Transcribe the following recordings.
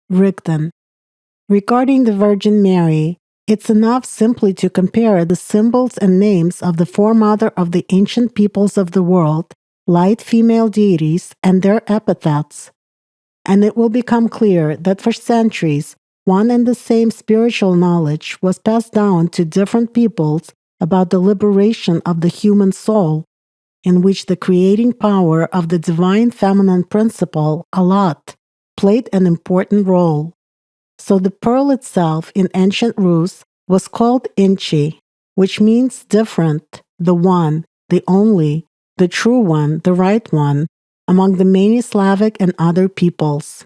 Rigdon. Regarding the Virgin Mary, it's enough simply to compare the symbols and names of the foremother of the ancient peoples of the world, light female deities, and their epithets, and it will become clear that for centuries, one and the same spiritual knowledge was passed down to different peoples about the liberation of the human soul, in which the creating power of the divine feminine principle, Allat, played an important role. So the pearl itself in ancient Rus was called Inchi, which means different, the one, the only, the true one, the right one, among the many Slavic and other peoples.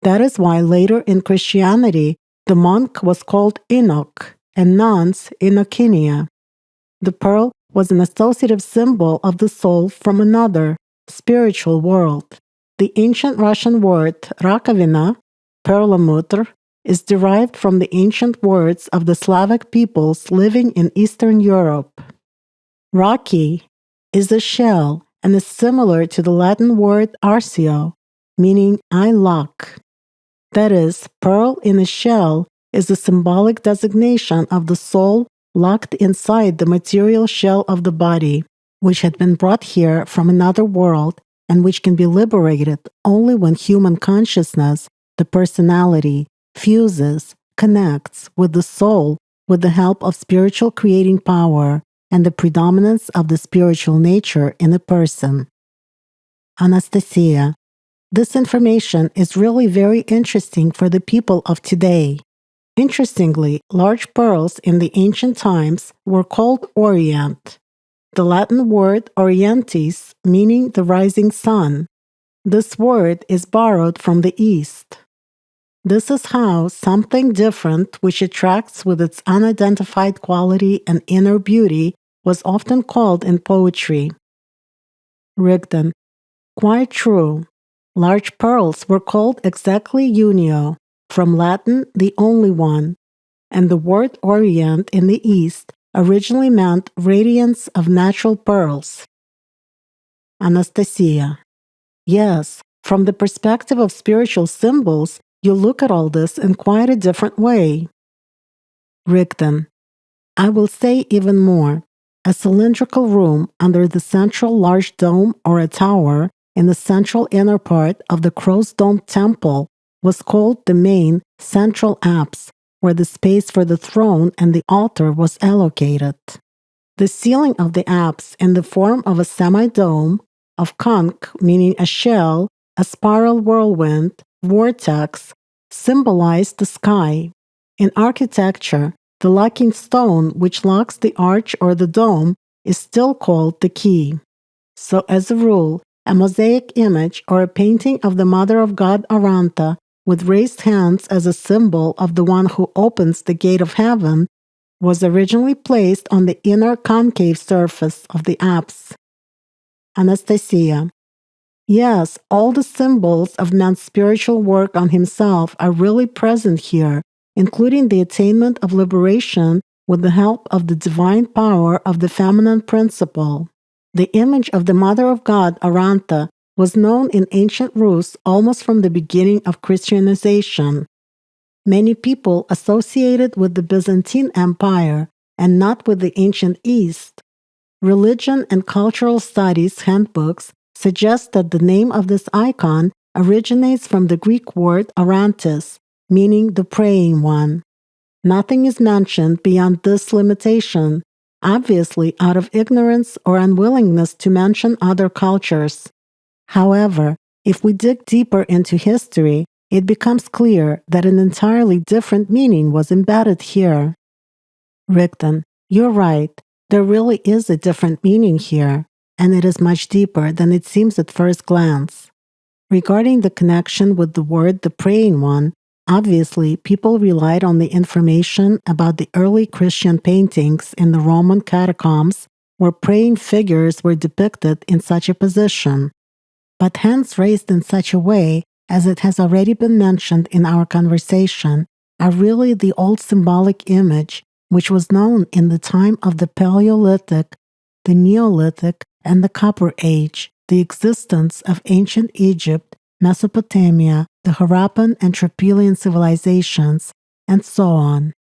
That is why later in Christianity, the monk was called Enoch, and nuns Enochinia. The pearl was an associative symbol of the soul from another, spiritual world. The ancient Russian word rakovina, perlamutr, is derived from the ancient words of the Slavic peoples living in Eastern Europe. Raki is a shell and is similar to the Latin word arcio, meaning I lock. That is, pearl in a shell is a symbolic designation of the soul locked inside the material shell of the body, which had been brought here from another world and which can be liberated only when human consciousness, the personality, fuses, connects with the soul with the help of spiritual creating power and the predominance of the spiritual nature in a person. Anastasia. This information is really very interesting for the people of today. Interestingly, large pearls in the ancient times were called orient, the Latin word orientis meaning the rising sun. This word is borrowed from the East. This is how something different which attracts with its unidentified quality and inner beauty was often called in poetry. Rigdon. Quite true. Large pearls were called exactly unio, from Latin the only one, and the word orient in the East originally meant radiance of natural pearls. Anastasia. Yes, from the perspective of spiritual symbols, you look at all this in quite a different way. Rigdon. I will say even more. A cylindrical room under the central large dome or a tower in the central inner part of the crow's dome temple was called the main central apse, where the space for the throne and the altar was allocated. The ceiling of the apse in the form of a semi-dome, of conch meaning a shell, a spiral whirlwind, vortex, symbolized the sky. In architecture, the locking stone which locks the arch or the dome is still called the key. So as a rule, a mosaic image or a painting of the Mother of God Aranta with raised hands as a symbol of the one who opens the gate of heaven was originally placed on the inner concave surface of the apse. Anastasia. Yes, all the symbols of man's spiritual work on himself are really present here, including the attainment of liberation with the help of the divine power of the feminine principle. The image of the Mother of God, Aranta, was known in ancient Rus almost from the beginning of Christianization. Many people associated with the Byzantine Empire and not with the ancient East. Religion and cultural studies handbooks suggest that the name of this icon originates from the Greek word arantis, meaning the praying one. Nothing is mentioned beyond this limitation, obviously out of ignorance or unwillingness to mention other cultures. However, if we dig deeper into history, it becomes clear that an entirely different meaning was embedded here. Rigdon, you're right. There really is a different meaning here, and it is much deeper than it seems at first glance. Regarding the connection with the word the praying one, obviously people relied on the information about the early Christian paintings in the Roman catacombs where praying figures were depicted in such a position, but hands raised in such a way, as it has already been mentioned in our conversation, are really the old symbolic image which was known in the time of the Paleolithic, the Neolithic, and the Copper Age, the existence of ancient Egypt, Mesopotamia, the Harappan and Tripolian civilizations, and so on.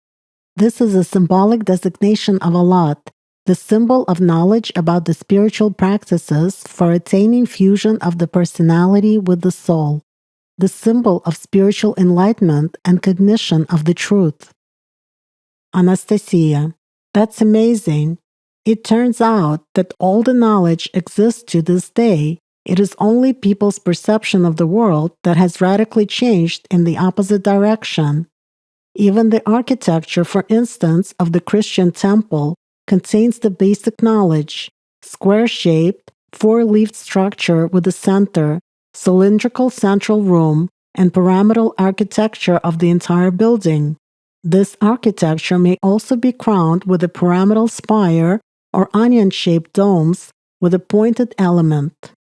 This is a symbolic designation of Allat, the symbol of knowledge about the spiritual practices for attaining fusion of the personality with the soul, the symbol of spiritual enlightenment and cognition of the truth. Anastasia, that's amazing. It turns out that all the knowledge exists to this day. It is only people's perception of the world that has radically changed in the opposite direction. Even the architecture, for instance, of the Christian temple contains the basic knowledge: square-shaped, four-leaved structure with a center, cylindrical central room, and pyramidal architecture of the entire building. This architecture may also be crowned with a pyramidal spire or onion-shaped domes with a pointed element.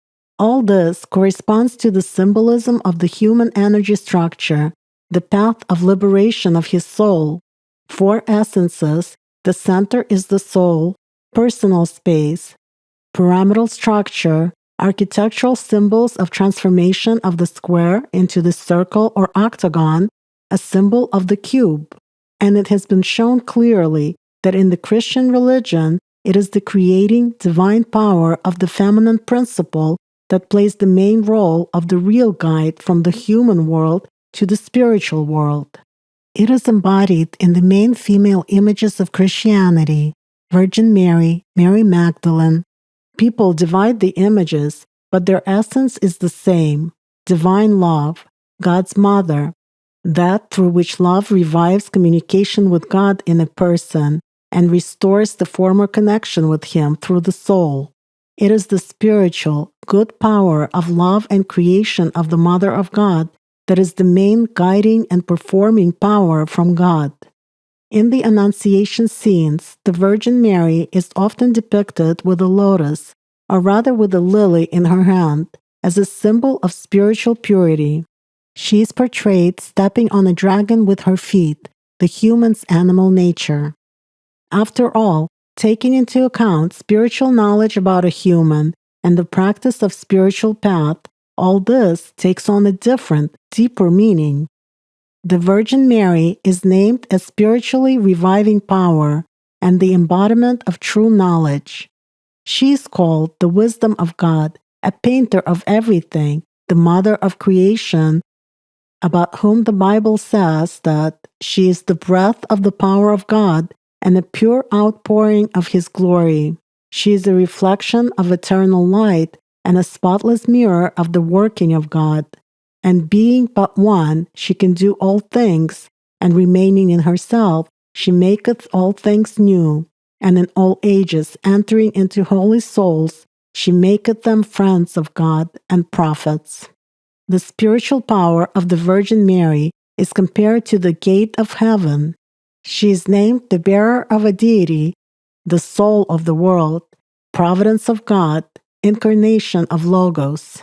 All this corresponds to the symbolism of the human energy structure, the path of liberation of his soul. Four essences: the center is the soul, personal space, pyramidal structure, architectural symbols of transformation of the square into the circle or octagon, a symbol of the cube. And it has been shown clearly that in the Christian religion, it is the creating divine power of the feminine principle that plays the main role of the real guide from the human world to the spiritual world. It is embodied in the main female images of Christianity: Virgin Mary, Mary Magdalene. People divide the images, but their essence is the same: divine love, God's mother, that through which love revives communication with God in a person and restores the former connection with Him through the soul. It is the spiritual, good power of love and creation of the Mother of God that is the main guiding and performing power from God. In the Annunciation scenes, the Virgin Mary is often depicted with a lotus, or rather with a lily in her hand, as a symbol of spiritual purity. She is portrayed stepping on a dragon with her feet, the human's animal nature. After all, taking into account spiritual knowledge about a human and the practice of spiritual path, all this takes on a different, deeper meaning. The Virgin Mary is named as spiritually reviving power and the embodiment of true knowledge. She is called the wisdom of God, a painter of everything, the mother of creation, about whom the Bible says that she is the breath of the power of God and a pure outpouring of His glory. She is a reflection of eternal light and a spotless mirror of the working of God. And being but one, she can do all things, and remaining in herself, she maketh all things new. And in all ages, entering into holy souls, she maketh them friends of God and prophets. The spiritual power of the Virgin Mary is compared to the gate of heaven. She is named the bearer of a deity, the soul of the world, providence of God, incarnation of Logos.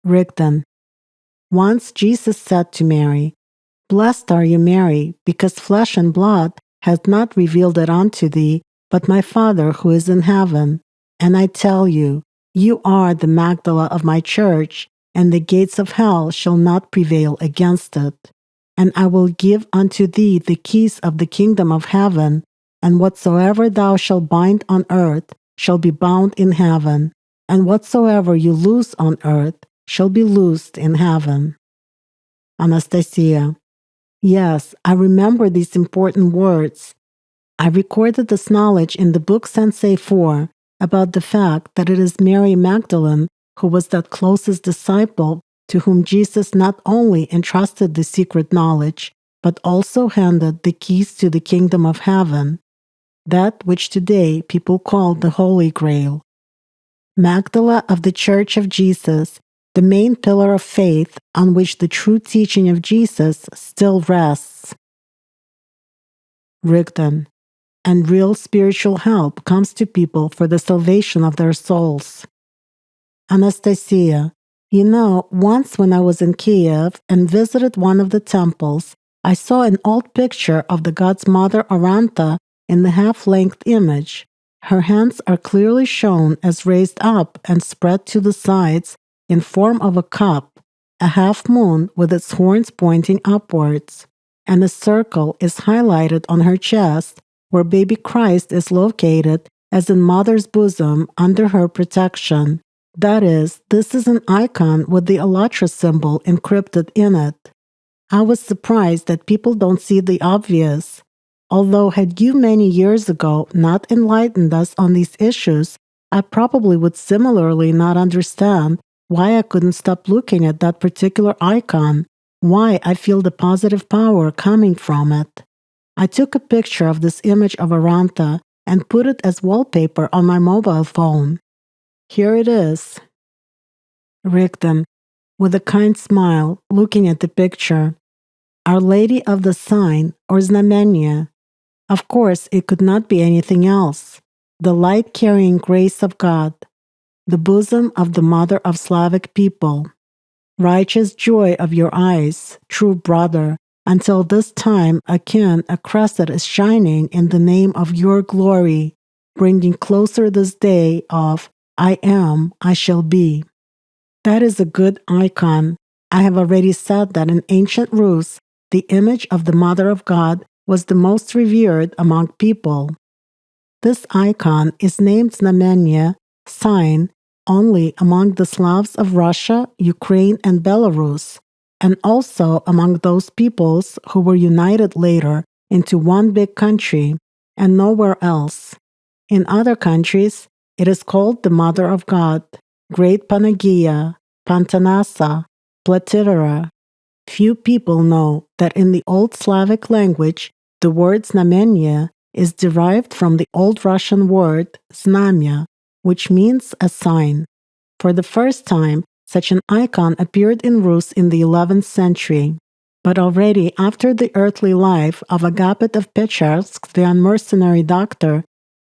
Rigdon. Once Jesus said to Mary, "Blessed are you, Mary, because flesh and blood hath not revealed it unto thee, but my Father who is in heaven. And I tell you, you are the Magdala of my church, and the gates of hell shall not prevail against it. And I will give unto thee the keys of the kingdom of heaven, and whatsoever thou shalt bind on earth shall be bound in heaven, and whatsoever you loose on earth shall be loosed in heaven." Anastasia. Yes, I remember these important words. I recorded this knowledge in the book Sensei 4 about the fact that it is Mary Magdalene who was that closest disciple to whom Jesus not only entrusted the secret knowledge, but also handed the keys to the kingdom of heaven, that which today people call the Holy Grail. Magdala of the Church of Jesus, the main pillar of faith on which the true teaching of Jesus still rests. Rigdon. And real spiritual help comes to people for the salvation of their souls. Anastasia. You know, once when I was in Kiev and visited one of the temples, I saw an old picture of the God's Mother Aranta in the half-length image. Her hands are clearly shown as raised up and spread to the sides in form of a cup, a half moon with its horns pointing upwards, and a circle is highlighted on her chest where baby Christ is located as in mother's bosom under her protection. That is, this is an icon with the AllatRa symbol encrypted in it. I was surprised that people don't see the obvious. Although had you many years ago not enlightened us on these issues, I probably would similarly not understand why I couldn't stop looking at that particular icon, why I feel the positive power coming from it. I took a picture of this image of Aranta and put it as wallpaper on my mobile phone. Here it is. Rigden, with a kind smile, looking at the picture. Our Lady of the Sign, or Znamenia. Of course, it could not be anything else. The light-carrying grace of God. The bosom of the Mother of Slavic people. Righteous joy of your eyes, true brother, until this time akin a crescent is shining in the name of your glory, bringing closer this day of I am, I shall be. That is a good icon. I have already said that in ancient Rus, the image of the Mother of God was the most revered among people. This icon is named Znamenia, sign, only among the Slavs of Russia, Ukraine, and Belarus, and also among those peoples who were united later into one big country, and nowhere else. In other countries, it is called the Mother of God, Great Panagia, Pantanasa, Platitera. Few people know that in the Old Slavic language, the word Znamenia is derived from the Old Russian word znamya, which means a sign. For the first time, such an icon appeared in Rus in the 11th century. But already after the earthly life of Agapit of Pecharsk, the unmercenary doctor,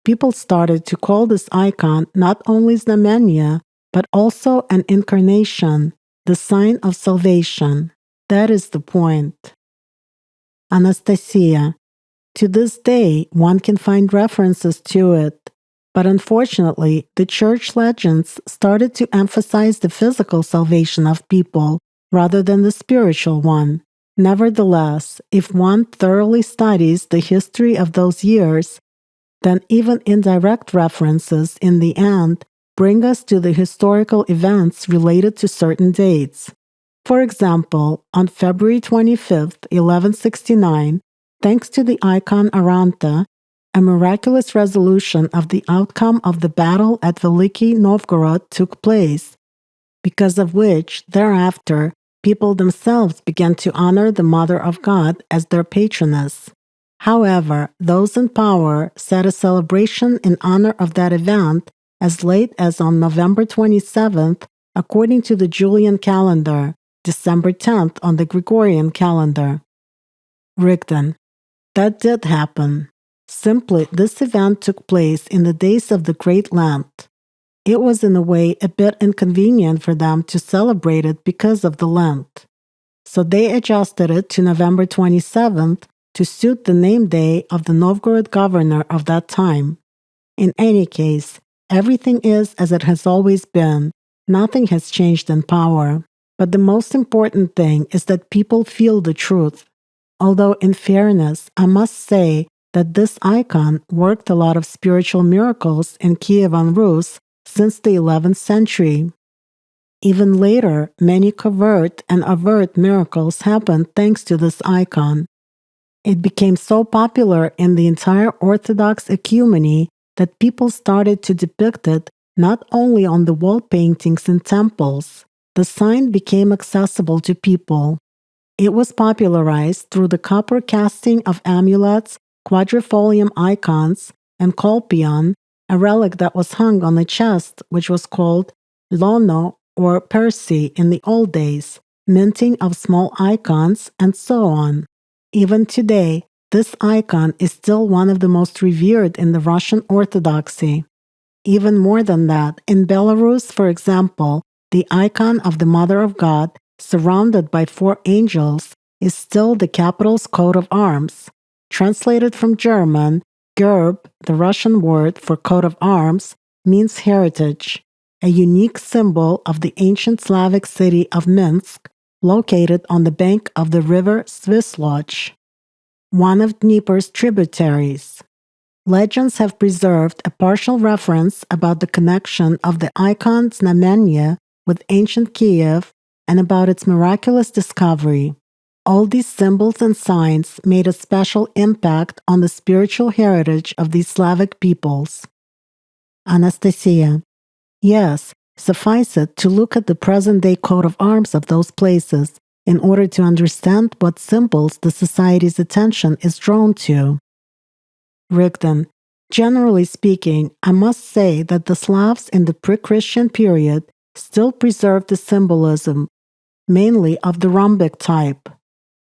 people started to call this icon not only Znamenia, but also an incarnation, the sign of salvation. That is the point. Anastasia. To this day, one can find references to it, but unfortunately, the church legends started to emphasize the physical salvation of people rather than the spiritual one. Nevertheless, if one thoroughly studies the history of those years, then even indirect references in the end bring us to the historical events related to certain dates. For example, on February 25th, 1169, thanks to the icon Aranta, a miraculous resolution of the outcome of the battle at Veliki Novgorod took place, because of which, thereafter, people themselves began to honor the Mother of God as their patroness. However, those in power set a celebration in honor of that event as late as on November 27th, according to the Julian calendar, December 10th on the Gregorian calendar. Rigden. That did happen. Simply, this event took place in the days of the Great Lent. It was in a way a bit inconvenient for them to celebrate it because of the Lent. So they adjusted it to November 27th to suit the name day of the Novgorod governor of that time. In any case, everything is as it has always been. Nothing has changed in power. But the most important thing is that people feel the truth. Although in fairness, I must say that this icon worked a lot of spiritual miracles in Kievan Rus since the 11th century. Even later, many covert and overt miracles happened thanks to this icon. It became so popular in the entire Orthodox ecumeny that people started to depict it not only on the wall paintings in temples. The sign became accessible to people. It was popularized through the copper casting of amulets, quadrifolium icons, and kolpion, a relic that was hung on the chest, which was called lono or persi in the old days, minting of small icons, and so on. Even today, this icon is still one of the most revered in the Russian Orthodoxy. Even more than that, in Belarus, for example, the icon of the Mother of God, surrounded by 4 angels, is still the capital's coat of arms. Translated from German, Gerb, the Russian word for coat of arms, means heritage, a unique symbol of the ancient Slavic city of Minsk, located on the bank of the river Svisloch, one of Dnieper's tributaries. Legends have preserved a partial reference about the connection of the icon Znamenia with ancient Kiev and about its miraculous discovery. All these symbols and signs made a special impact on the spiritual heritage of these Slavic peoples. Anastasia. Yes, suffice it to look at the present-day coat of arms of those places in order to understand what symbols the society's attention is drawn to. Rigden. Generally speaking, I must say that the Slavs in the pre-Christian period still preserved the symbolism, mainly of the rhombic type.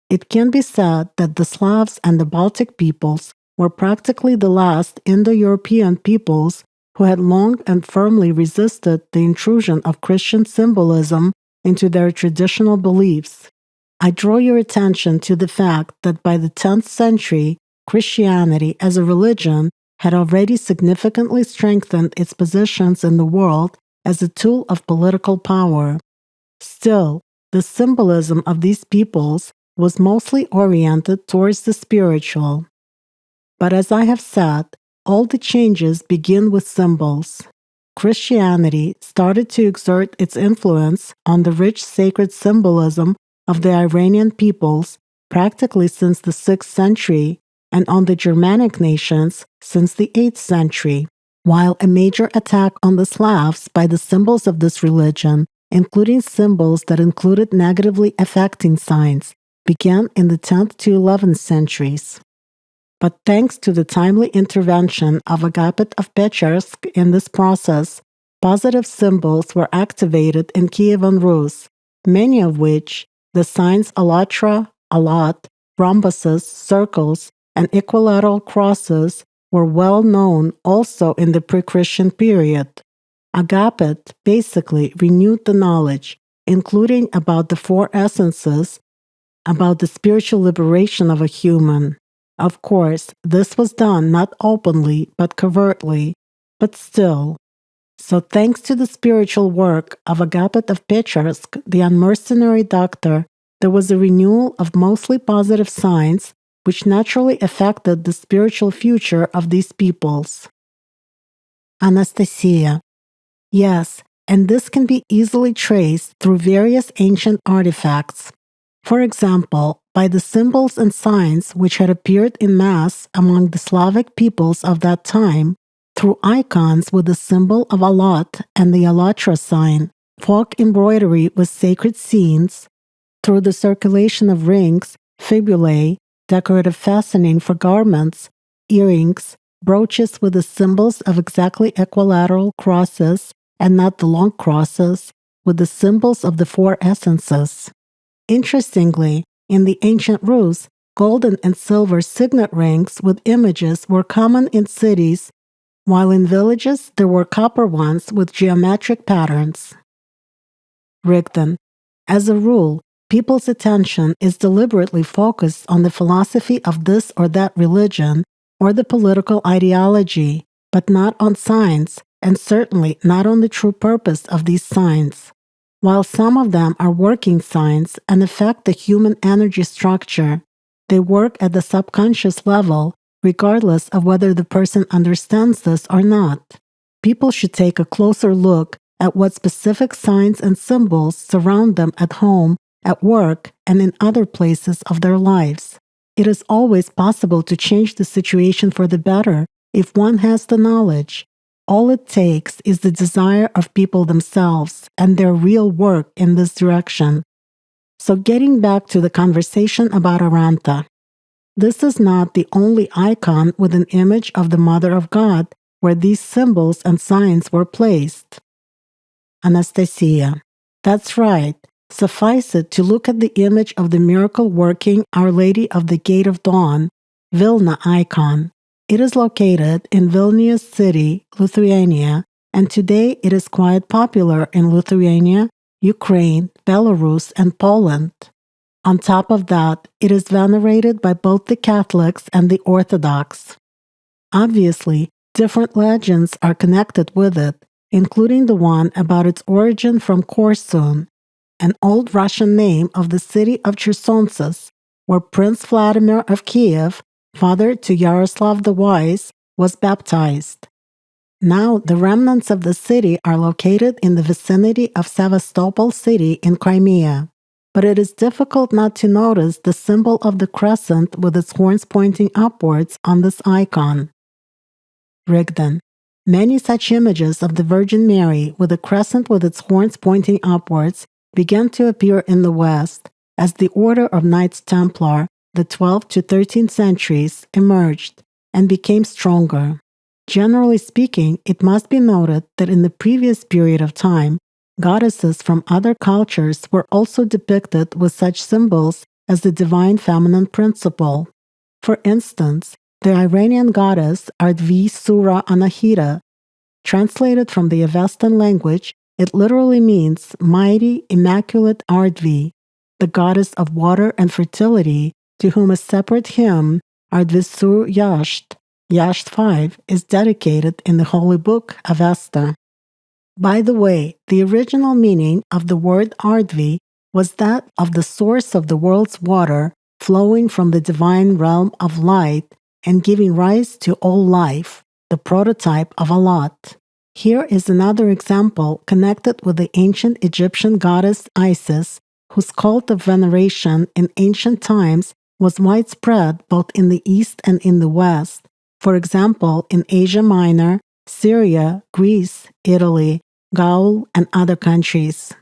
It can be said that the Slavs and the Baltic peoples were practically the last Indo-European peoples who had long and firmly resisted the intrusion of Christian symbolism into their traditional beliefs. I draw your attention to the fact that by the 10th century, Christianity as a religion had already significantly strengthened its positions in the world as a tool of political power. Still, the symbolism of these peoples was mostly oriented towards the spiritual. But as I have said, all the changes begin with symbols. Christianity started to exert its influence on the rich sacred symbolism of the Iranian peoples practically since the 6th century and on the Germanic nations since the 8th century, while a major attack on the Slavs by the symbols of this religion, including symbols that included negatively affecting signs, began in the 10th to 11th centuries. But thanks to the timely intervention of Agapit of Pechorsk in this process, positive symbols were activated in Kievan Rus, many of which, the signs AllatRa, Allat, rhombuses, circles, and equilateral crosses, were well known also in the pre-Christian period. Agapit basically renewed the knowledge, including about the four essences, about the spiritual liberation of a human. Of course, this was done not openly but covertly, but still. So thanks to the spiritual work of Agapit of Pechorsk, the unmercenary doctor, there was a renewal of mostly positive signs which naturally affected the spiritual future of these peoples. Anastasia. Yes, and this can be easily traced through various ancient artifacts. For example, by the symbols and signs which had appeared in mass among the Slavic peoples of that time, through icons with the symbol of Allat and the AllatRa sign, folk embroidery with sacred scenes, through the circulation of rings, fibulae, decorative fastening for garments, earrings, brooches with the symbols of exactly equilateral crosses and not the long crosses, with the symbols of the four essences. Interestingly, in the ancient Rus, golden and silver signet rings with images were common in cities, while in villages there were copper ones with geometric patterns. Rigden. As a rule, people's attention is deliberately focused on the philosophy of this or that religion or the political ideology, but not on signs, and certainly not on the true purpose of these signs. While some of them are working signs and affect the human energy structure, they work at the subconscious level, regardless of whether the person understands this or not. People should take a closer look at what specific signs and symbols surround them at home, at work, and in other places of their lives. It is always possible to change the situation for the better if one has the knowledge. All it takes is the desire of people themselves and their real work in this direction. So getting back to the conversation about Aranta, this is not the only icon with an image of the Mother of God where these symbols and signs were placed. Anastasia. That's right. Suffice it to look at the image of the miracle-working Our Lady of the Gate of Dawn, Vilna icon. It is located in Vilnius city, Lithuania, and today it is quite popular in Lithuania, Ukraine, Belarus, and Poland. On top of that, it is venerated by both the Catholics and the Orthodox. Obviously, different legends are connected with it, including the one about its origin from Korsun. an old Russian name of the city of Chersonsis, where Prince Vladimir of Kiev, father to Yaroslav the Wise, was baptized. Now the remnants of the city are located in the vicinity of Sevastopol city in Crimea. But it is difficult not to notice the symbol of the crescent with its horns pointing upwards on this icon. Rigdon. Many such images of the Virgin Mary with a crescent with its horns pointing upwards began to appear in the West as the Order of Knights Templar, the 12th to 13th centuries, emerged and became stronger. Generally speaking, it must be noted that in the previous period of time, goddesses from other cultures were also depicted with such symbols as the divine feminine principle. For instance, the Iranian goddess Ardvi Sura Anahita, translated from the Avestan language, it literally means mighty, immaculate Ardvi, the goddess of water and fertility, to whom a separate hymn, Ardvisur Yasht, Yasht 5, is dedicated in the holy book Avesta. By the way, the original meaning of the word Ardvi was that of the source of the world's water flowing from the divine realm of light and giving rise to all life, the prototype of Allat. Here is another example connected with the ancient Egyptian goddess Isis, whose cult of veneration in ancient times was widespread both in the East and in the West, for example in Asia Minor, Syria, Greece, Italy, Gaul, and other countries.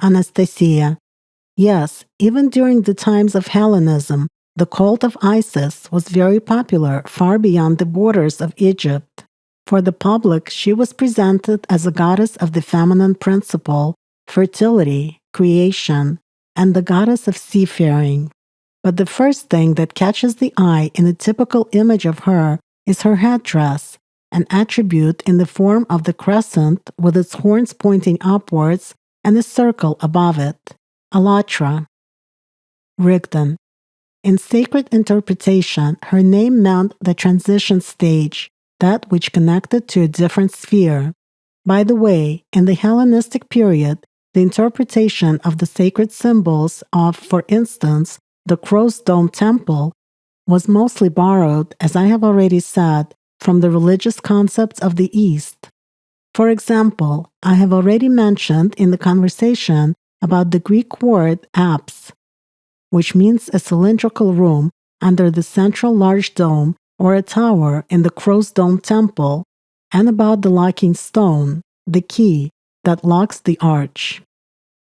Anastasia. Yes, even during the times of Hellenism, the cult of Isis was very popular far beyond the borders of Egypt. For the public, she was presented as a goddess of the feminine principle, fertility, creation, and the goddess of seafaring. But the first thing that catches the eye in a typical image of her is her headdress, an attribute in the form of the crescent with its horns pointing upwards and a circle above it. AllatRa. Rigdon. In sacred interpretation, her name meant the transition stage, that which connected to a different sphere. By the way, in the Hellenistic period, the interpretation of the sacred symbols of, for instance, the crow's dome temple was mostly borrowed, as I have already said, from the religious concepts of the East. For example, I have already mentioned in the conversation about the Greek word apse, which means a cylindrical room under the central large dome or a tower in the crow's dome temple, and about the locking stone, the key that locks the arch.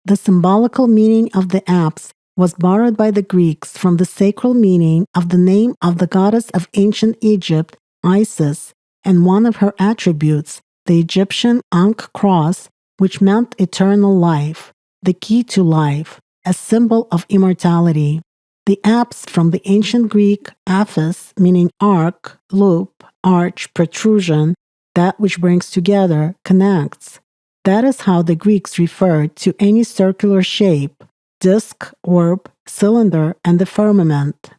The symbolical meaning of the apse was borrowed by the Greeks from the sacral meaning of the name of the goddess of ancient Egypt, Isis, and one of her attributes, the Egyptian Ankh cross, which meant eternal life, the key to life, a symbol of immortality. The apse from the ancient Greek aphis, meaning arc, loop, arch, protrusion, that which brings together, connects. That is how the Greeks referred to any circular shape, disc, orb, cylinder, and the firmament.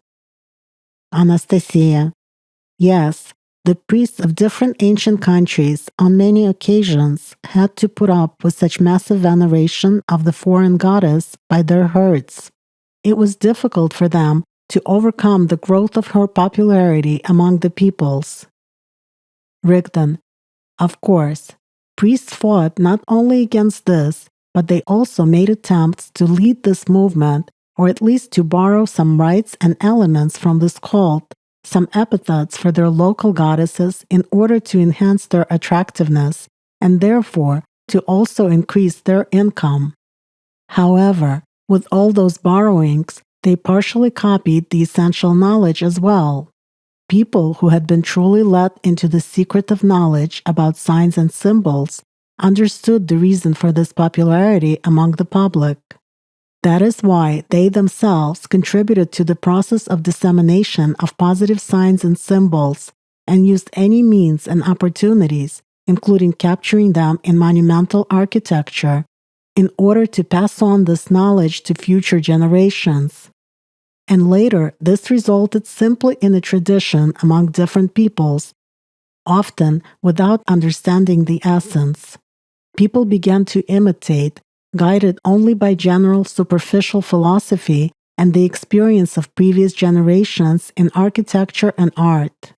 Anastasia. Yes, the priests of different ancient countries on many occasions had to put up with such massive veneration of the foreign goddess by their herds. It was difficult for them to overcome the growth of her popularity among the peoples. Rigdon. Of course, priests fought not only against this, but they also made attempts to lead this movement, or at least to borrow some rites and elements from this cult, some epithets for their local goddesses in order to enhance their attractiveness, and therefore to also increase their income. However, with all those borrowings, they partially copied the essential knowledge as well. People who had been truly let into the secret of knowledge about signs and symbols understood the reason for this popularity among the public. That is why they themselves contributed to the process of dissemination of positive signs and symbols and used any means and opportunities, including capturing them in monumental architecture, in order to pass on this knowledge to future generations. And later, this resulted simply in a tradition among different peoples, often without understanding the essence. People began to imitate, guided only by general superficial philosophy and the experience of previous generations in architecture and art.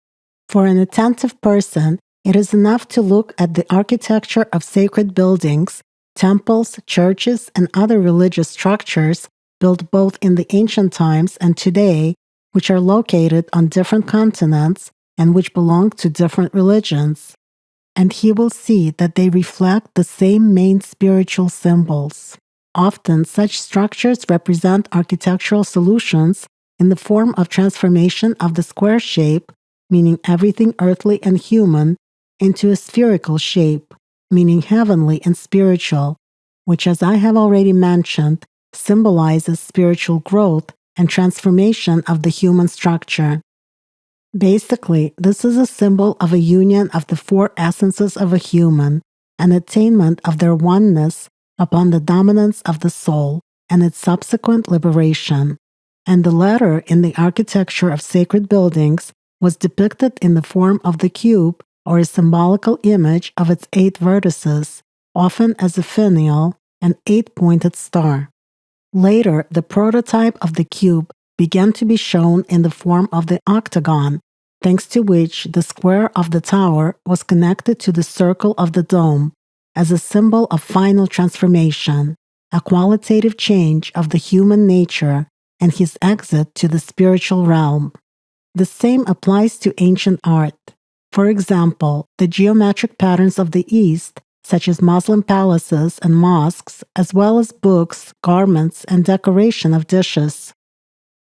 For an attentive person, it is enough to look at the architecture of sacred buildings, temples, churches, and other religious structures built both in the ancient times and today, which are located on different continents and which belong to different religions. And he will see that they reflect the same main spiritual symbols. Often, such structures represent architectural solutions in the form of transformation of the square shape, meaning everything earthly and human, into a spherical shape, meaning heavenly and spiritual, which, as I have already mentioned, symbolizes spiritual growth and transformation of the human structure. Basically, this is a symbol of a union of the four essences of a human, an attainment of their oneness upon the dominance of the soul and its subsequent liberation. And the latter in the architecture of sacred buildings was depicted in the form of the cube, or a symbolical image of its 8 vertices, often as a finial, an 8-pointed star. Later, the prototype of the cube began to be shown in the form of the octagon, thanks to which the square of the tower was connected to the circle of the dome, as a symbol of final transformation, a qualitative change of the human nature and his exit to the spiritual realm. The same applies to ancient art. For example, the geometric patterns of the East, such as Muslim palaces and mosques, as well as books, garments, and decoration of dishes.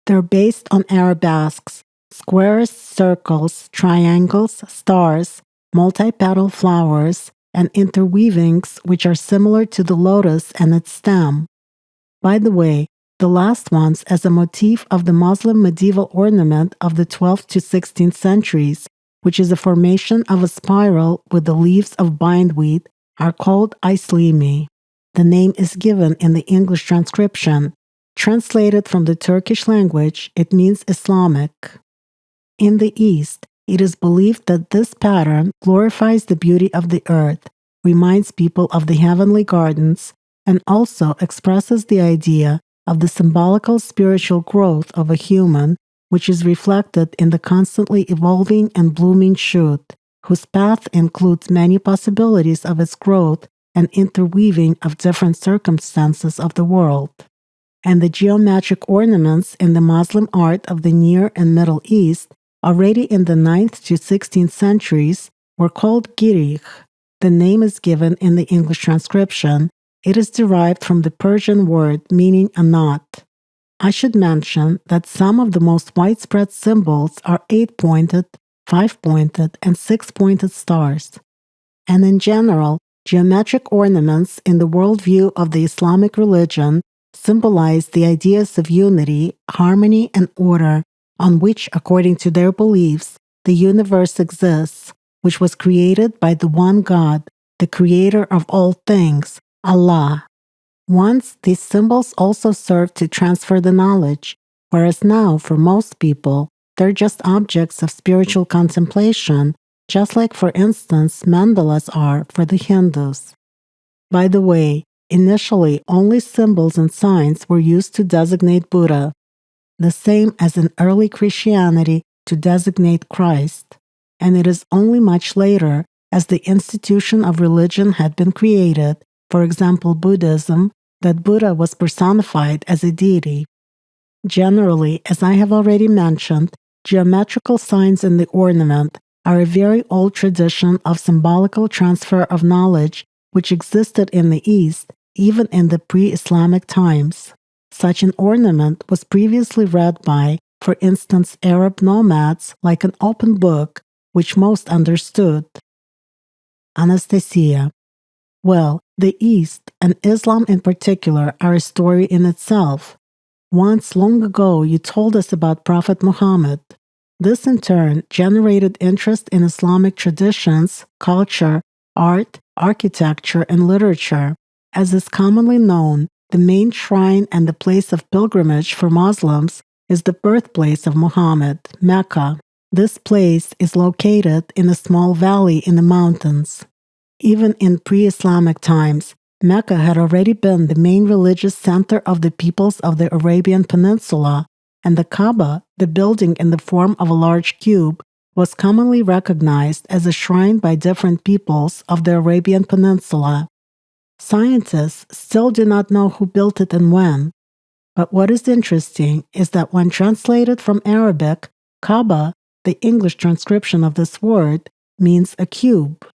They're based on arabesques, squares, circles, triangles, stars, multi-petal flowers, and interweavings which are similar to the lotus and its stem. By the way, the last ones as a motif of the Muslim medieval ornament of the 12th to 16th centuries, which is a formation of a spiral with the leaves of bindweed, are called islimi. The name is given in the English transcription. Translated from the Turkish language, it means Islamic. In the East, it is believed that this pattern glorifies the beauty of the earth, reminds people of the heavenly gardens, and also expresses the idea of the symbolical spiritual growth of a human, which is reflected in the constantly evolving and blooming shoot, whose path includes many possibilities of its growth and interweaving of different circumstances of the world. And the geometric ornaments in the Muslim art of the Near and Middle East, already in the 9th to 16th centuries, were called girih. The name is given in the English transcription. It is derived from the Persian word meaning a knot. I should mention that some of the most widespread symbols are 8-pointed, 5-pointed, and 6-pointed stars. And in general, geometric ornaments in the worldview of the Islamic religion symbolize the ideas of unity, harmony, and order on which, according to their beliefs, the universe exists, which was created by the one God, the creator of all things, Allah. Once, these symbols also served to transfer the knowledge, whereas now, for most people, they're just objects of spiritual contemplation, just like, for instance, mandalas are for the Hindus. By the way, initially, only symbols and signs were used to designate Buddha, the same as in early Christianity to designate Christ, and it is only much later, as the institution of religion had been created, for example Buddhism, that Buddha was personified as a deity. Generally, as I have already mentioned, geometrical signs in the ornament are a very old tradition of symbolical transfer of knowledge which existed in the East even in the pre-Islamic times. Such an ornament was previously read by, for instance, Arab nomads like an open book, which most understood. Anastasia. Well, the East, and Islam in particular, are a story in itself. Once, long ago, you told us about Prophet Muhammad. This, in turn, generated interest in Islamic traditions, culture, art, architecture, and literature. As is commonly known, the main shrine and the place of pilgrimage for Muslims is the birthplace of Muhammad, Mecca. This place is located in a small valley in the mountains. Even in pre-Islamic times, Mecca had already been the main religious center of the peoples of the Arabian Peninsula, and the Kaaba, the building in the form of a large cube, was commonly recognized as a shrine by different peoples of the Arabian Peninsula. Scientists still do not know who built it and when, but what is interesting is that when translated from Arabic, Kaaba, the English transcription of this word, means a cube.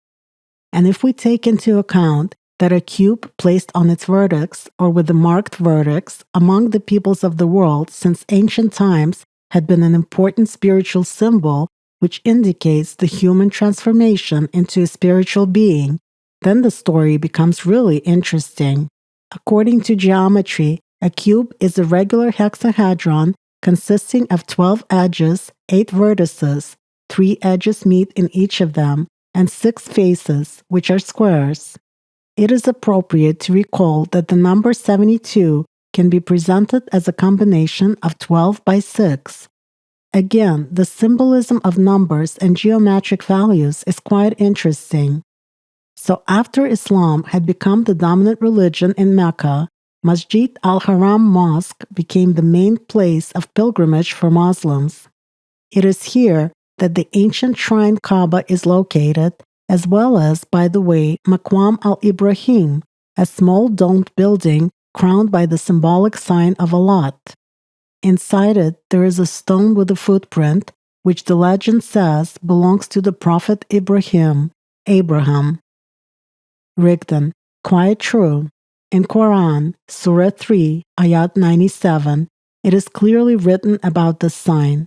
And if we take into account that a cube placed on its vertex or with the marked vertex among the peoples of the world since ancient times had been an important spiritual symbol which indicates the human transformation into a spiritual being, then the story becomes really interesting. According to geometry, a cube is a regular hexahedron consisting of 12 edges, 8 vertices, 3 edges meet in each of them, and 6 faces, which are squares. It is appropriate to recall that the number 72 can be presented as a combination of 12 by 6. Again, the symbolism of numbers and geometric values is quite interesting. So after Islam had become the dominant religion in Mecca, Masjid al-Haram Mosque became the main place of pilgrimage for Muslims. It is here that the ancient shrine Kaaba is located, as well as, by the way, Maqam al-Ibrahim, a small domed building crowned by the symbolic sign of Allat. Inside it, there is a stone with a footprint, which the legend says belongs to the Prophet Abraham. Rigdon, quite true. In Quran, Surah 3, Ayat 97, it is clearly written about this sign.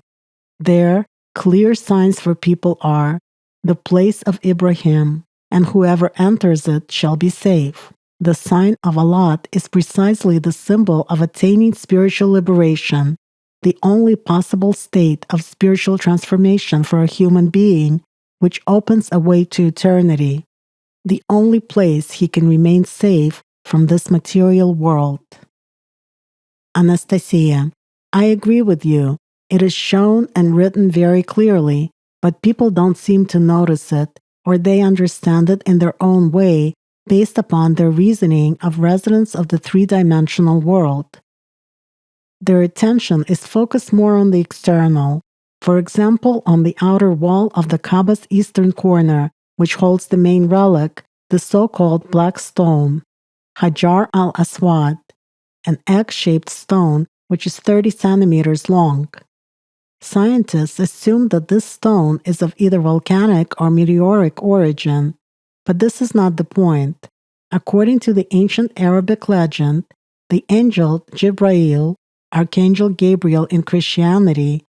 There, clear signs for people are the place of Ibrahim, and whoever enters it shall be safe. The sign of Allat is precisely the symbol of attaining spiritual liberation, the only possible state of spiritual transformation for a human being, which opens a way to eternity, the only place he can remain safe from this material world. Anastasia, I agree with you. It is shown and written very clearly, but people don't seem to notice it, or they understand it in their own way, based upon their reasoning of residents of the three-dimensional world. Their attention is focused more on the external, for example, on the outer wall of the Kaaba's eastern corner, which holds the main relic, the so-called black stone, Hajar al-Aswad, an egg-shaped stone which is 30 centimeters long. Scientists assume that this stone is of either volcanic or meteoric origin, but this is not the point. According to the ancient Arabic legend, the angel Jibrail, Archangel Gabriel in Christianity,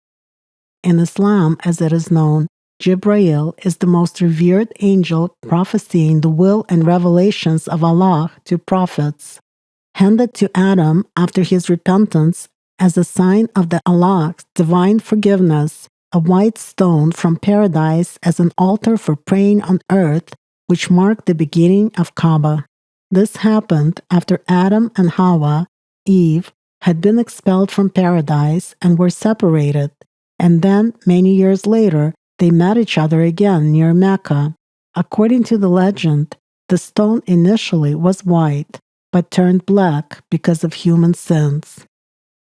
in Islam as it is known, Jibrail is the most revered angel prophesying the will and revelations of Allah to prophets, handed to Adam after his repentance as a sign of the Allah's divine forgiveness, a white stone from paradise as an altar for praying on earth, which marked the beginning of Kaaba. This happened after Adam and Hawa, Eve, had been expelled from paradise and were separated, and then, many years later, they met each other again near Mecca. According to the legend, the stone initially was white, but turned black because of human sins.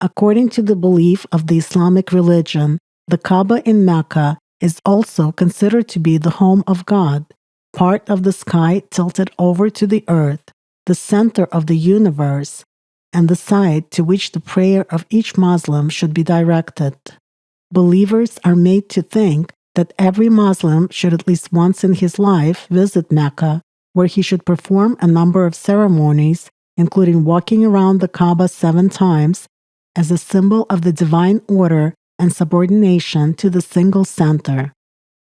According to the belief of the Islamic religion, the Kaaba in Mecca is also considered to be the home of God, part of the sky tilted over to the earth, the center of the universe, and the side to which the prayer of each Muslim should be directed. Believers are made to think that every Muslim should at least once in his life visit Mecca, where he should perform a number of ceremonies, including walking around the Kaaba 7 times, as a symbol of the divine order and subordination to the single center.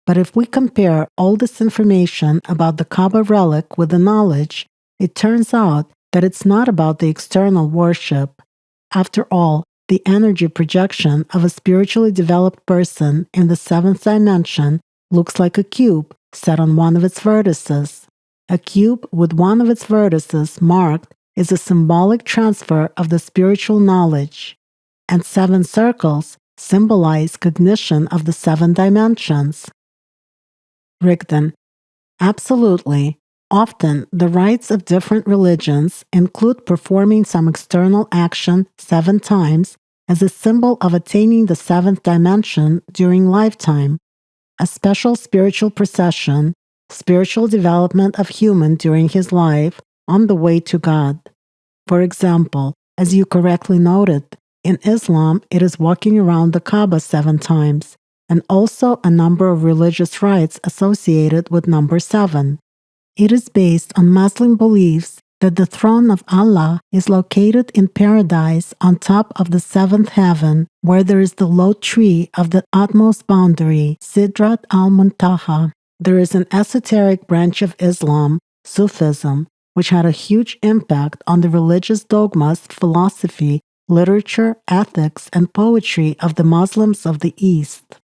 But if we compare all this information about the Kaaba relic with the knowledge, it turns out that it's not about the external worship. After all, the energy projection of a spiritually developed person in the 7th dimension looks like a cube set on one of its vertices. A cube with one of its vertices marked is a symbolic transfer of the spiritual knowledge, and 7 circles symbolize cognition of the 7 dimensions. Rigdon, absolutely. Often, the rites of different religions include performing some external action 7 times as a symbol of attaining the 7th dimension during lifetime, a special spiritual procession, spiritual development of human during his life on the way to God. For example, as you correctly noted, in Islam it is walking around the Kaaba 7 times, and also a number of religious rites associated with number 7. It is based on Muslim beliefs that the throne of Allah is located in paradise on top of the 7th heaven, where there is the low tree of the utmost boundary, Sidrat al-Muntaha. There is an esoteric branch of Islam, Sufism, which had a huge impact on the religious dogmas, philosophy, literature, ethics, and poetry of the Muslims of the East.